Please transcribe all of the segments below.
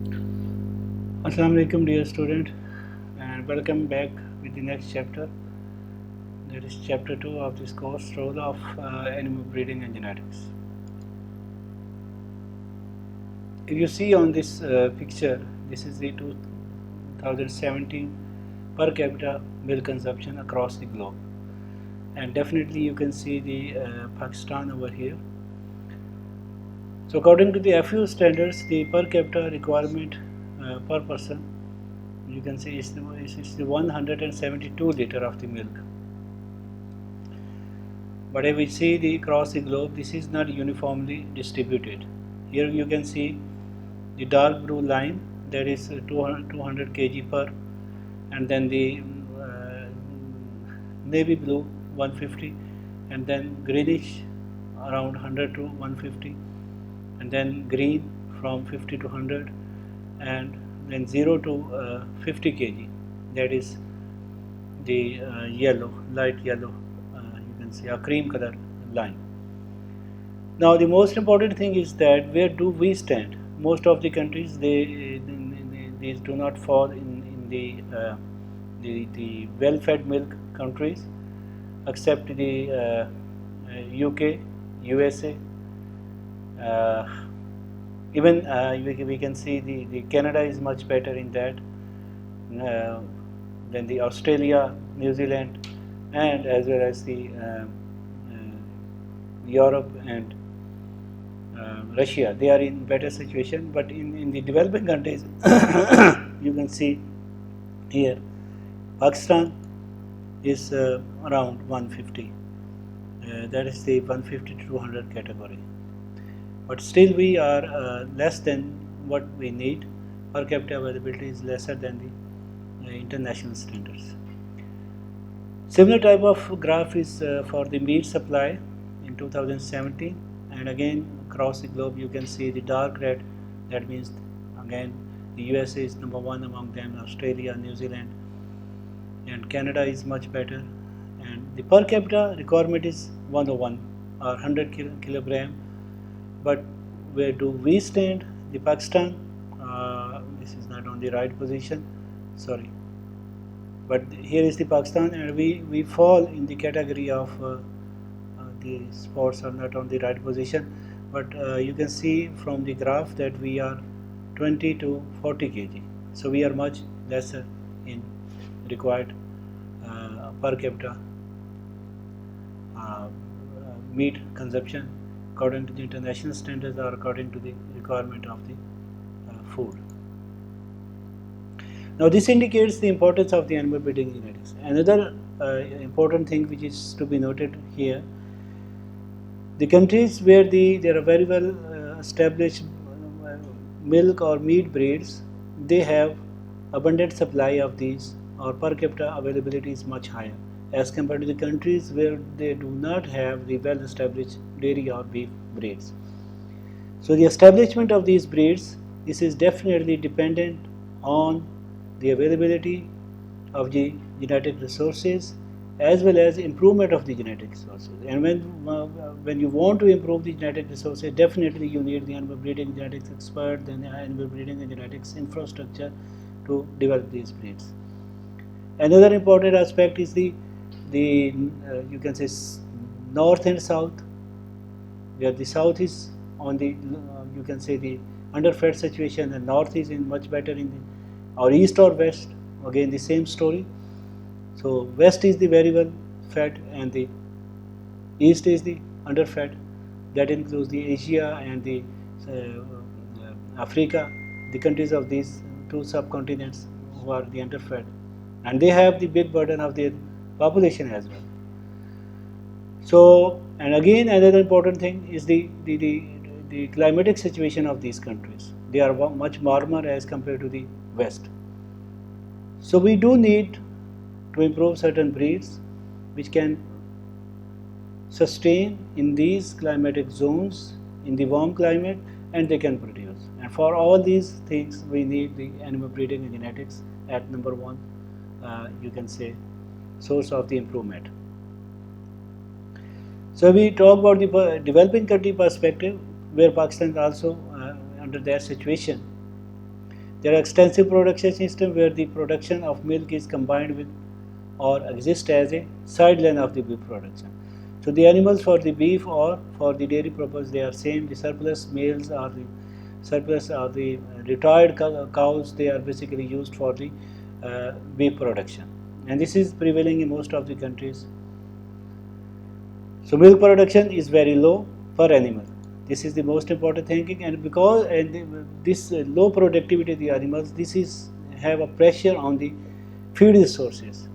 Assalamu alaikum dear student, and welcome back with the next chapter, that is chapter 2 of this course, role of animal breeding and genetics. If you see on this picture, this is the 2017 per capita milk consumption across the globe, and definitely you can see the Pakistan over here. So according to the FAO standards, the per capita requirement per person, you can see is the 172 liter of the milk. But if we see the across the globe, this is not uniformly distributed. Here you can see the dark blue line, that is 200 kg per, and then the navy blue 150, and then greenish around 100 to 150, and then green from 50 to 100, and then 0 to 50 kg, that is the yellow, light yellow, you can see a cream color line. Now the most important thing is that where do we stand? Most of the countries these do not fall in the well-fed milk countries, except the UK, USA. Uh, Even we can see the Canada is much better in that than the Australia, New Zealand, and as well as the Europe and Russia. They are in better situation, but in the developing countries, you can see here, Pakistan is around 150. That is the 150 to 200 category. But still we are less than what we need. Per capita availability is lesser than the international standards. Similar type of graph is for the meat supply in 2017, and again across the globe you can see the dark red. That means again the USA is number one among them, Australia, New Zealand, and Canada is much better. And the per capita requirement is 101 or 100 kilogram. But where do we stand? The Pakistan, this is not on the right position, sorry. But here is the Pakistan, and we fall in the category of the spots are not on the right position. But you can see from the graph that we are 20 to 40 kg. So we are much lesser in required per capita meat consumption according to the international standards or according to the requirement of the food. Now this indicates the importance of the animal breeding genetics. Another important thing which is to be noted here, the countries where there are very well established milk or meat breeds, they have abundant supply of these, or per capita availability is much higher as compared to the countries where they do not have the well established dairy or beef breeds. So the establishment of these breeds, this is definitely dependent on the availability of the genetic resources as well as improvement of the genetic resources. And when you want to improve the genetic resources, definitely you need the animal breeding genetics expert, then the animal breeding and genetics infrastructure to develop these breeds. Another important aspect is the you can say north and south, where the south is on the you can say the underfed situation, and north is in much better in the, or east or west, again the same story. So west is the very well fed and the east is the underfed. That includes the Asia and the Africa, the countries of these two subcontinents who are the underfed, and they have the big burden of their population as well. So, and again another important thing is the climatic situation of these countries. They are much warmer as compared to the west. So we do need to improve certain breeds which can sustain in these climatic zones in the warm climate, and they can produce. And for all these things we need the animal breeding and genetics at number one, you can say, source of the improvement. So we talk about the developing country perspective, where Pakistan is also under their situation. There are extensive production systems where the production of milk is combined with or exists as a sideline of the beef production. So the animals for the beef or for the dairy purpose, they are same. The surplus males or the surplus or the retired cows, they are basically used for the beef production, and this is prevailing in most of the countries. So milk production is very low per animal. This is the most important thing, and because this low productivity of the animals, this is have a pressure on the feed resources.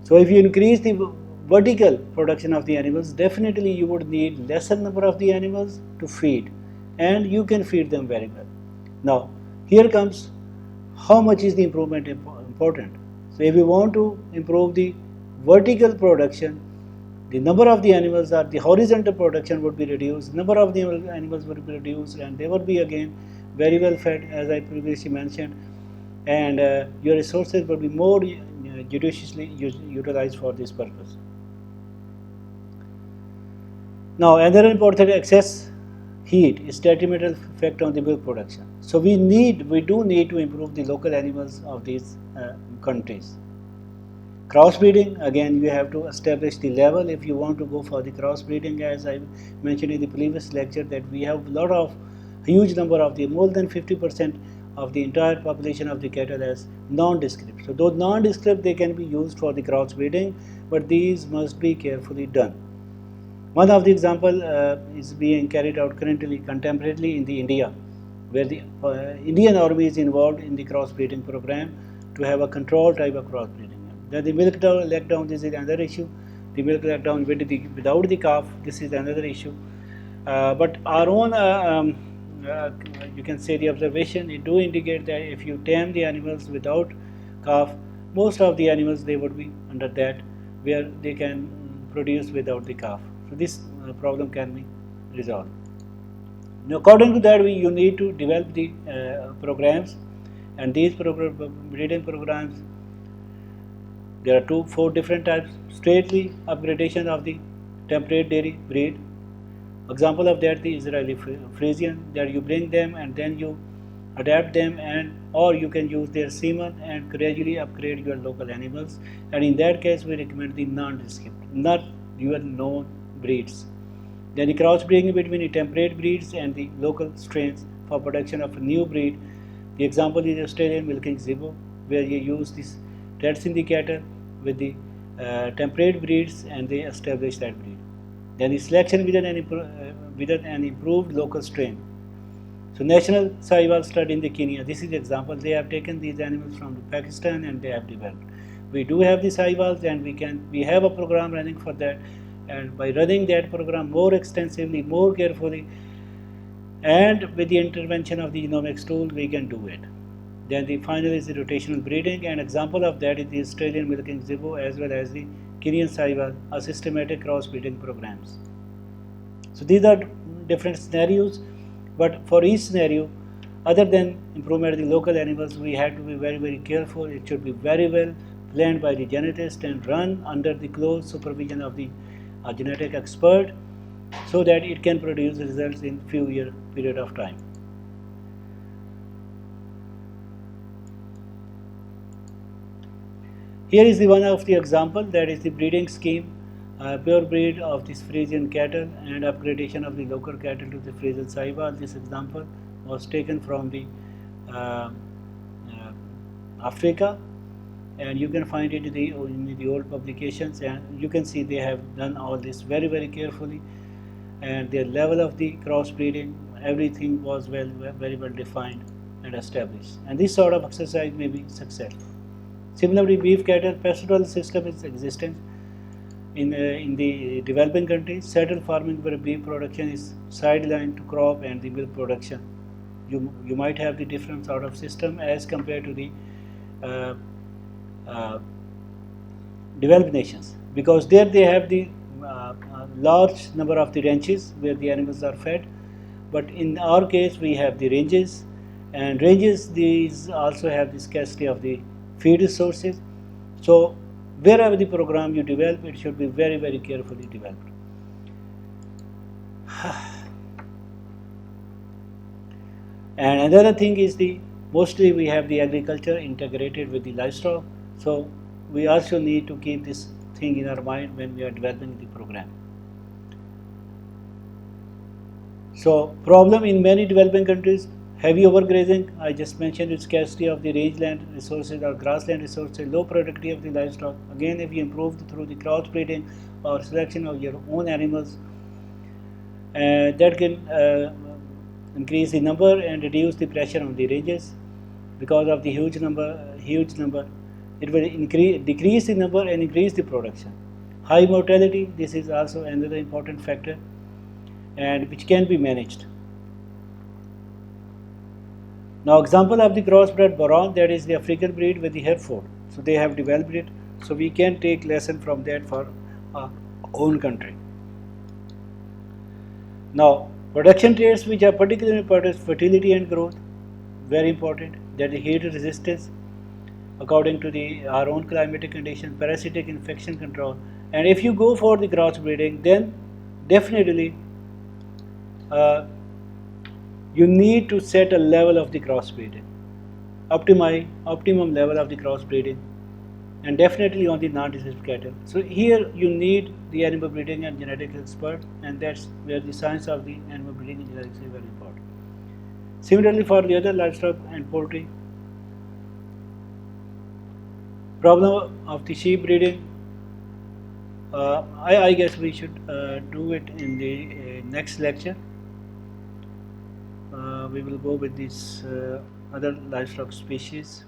So if you increase the vertical production of the animals, definitely you would need lesser number of the animals to feed, and you can feed them very well. Now here comes how much is the improvement important. So if you want to improve the vertical production, the number of the animals or the horizontal production would be reduced, number of the animals would be reduced, and they would be again very well fed, as I previously mentioned, and your resources would be more judiciously utilized for this purpose. Now another important excess heat is detrimental effect on the milk production. So we do need to improve the local animals of these countries. Crossbreeding, again you have to establish the level if you want to go for the crossbreeding. As I mentioned in the previous lecture, that we have a lot of huge number of the more than 50% of the entire population of the cattle as non-descript. So those non-descript, they can be used for the crossbreeding, but these must be carefully done. One of the example is being carried out currently contemporarily in the India, where the Indian Army is involved in the crossbreeding program to have a controlled type of crossbreeding. Then the milk letdown, this is another issue. The milk letdown without the calf, this is another issue. But our own, you can say the observation, it do indicate that if you tame the animals without calf, most of the animals, they would be under that, where they can produce without the calf. So this problem can be resolved. Now, according to that, you need to develop the programs, and these breeding programs, there are four different types. Straightly upgradation of the temperate dairy breed. Example of that, the Israeli Friesian, that you bring them and then you adapt them, and or you can use their semen and gradually upgrade your local animals. And in that case, we recommend the non-descript, not your known breeds. Then the crossbreeding between the temperate breeds and the local strains for production of a new breed. The example is Australian milking Zebu, where you use this rats in the cattle with the temperate breeds and they establish that breed. Then the selection within an improved local strain. So National Sahiwal Stud in the Kenya, this is the example. They have taken these animals from Pakistan and they have developed. We do have the Sahiwals, and we have a program running for that, and by running that program more extensively, more carefully, and with the intervention of the genomics tool, we can do it. Then the final is the rotational breeding, and example of that is the Australian milking Zebu as well as the Kenyan Sahiwal, are systematic crossbreeding programs. So these are different scenarios, but for each scenario, other than improvement of the local animals, we have to be very, very careful. It should be very well planned by the genetist and run under the close supervision of the genetic expert, so that it can produce results in few year period of time. Here is the one of the example, that is the breeding scheme, pure breed of this Friesian cattle and upgradation of the local cattle to the Friesian Sahiwal. This example was taken from the Africa, and you can find it in the old publications, and you can see they have done all this very, very carefully, and their level of the crossbreeding, everything was very well defined and established, and this sort of exercise may be successful. Similarly, beef cattle pastoral system is existent in the developing countries. Cattle farming where beef production is sidelined to crop and the milk production. You might have the different sort of system as compared to the developed nations, because there they have the large number of the ranches where the animals are fed, but in our case we have the ranges, and ranges these also have the scarcity of the feed resources. So wherever the program you develop, it should be very, very carefully developed. And another thing is the Mostly we have the agriculture integrated with the livestock, so we also need to keep this thing in our mind when we are developing the program. So problem in many developing countries, heavy overgrazing, I just mentioned it, scarcity of the rangeland resources or grassland resources, low productivity of the livestock. Again, if you improve through the crossbreeding or selection of your own animals, that can increase the number and reduce the pressure on the ranges. Because of the huge number, it will decrease the number and increase the production. High mortality, this is also another important factor, and which can be managed. Now, example of the crossbred Boron, that is the African breed with the Hereford. So they have developed it. So we can take lesson from that for our own country. Now, production traits which are particularly important: fertility and growth, very important. That is heat resistance, according to our own climatic condition, parasitic infection control. And if you go for the crossbreeding, then definitely you need to set a level of the crossbreeding, optimum level of the crossbreeding, and definitely on the non-diseased cattle. So here you need the animal breeding and genetic expert, and that's where the science of the animal breeding and genetics is very important. Similarly, for the other livestock and poultry, problem of the sheep breeding, I guess we should do it in the next lecture. We will go with these other livestock species.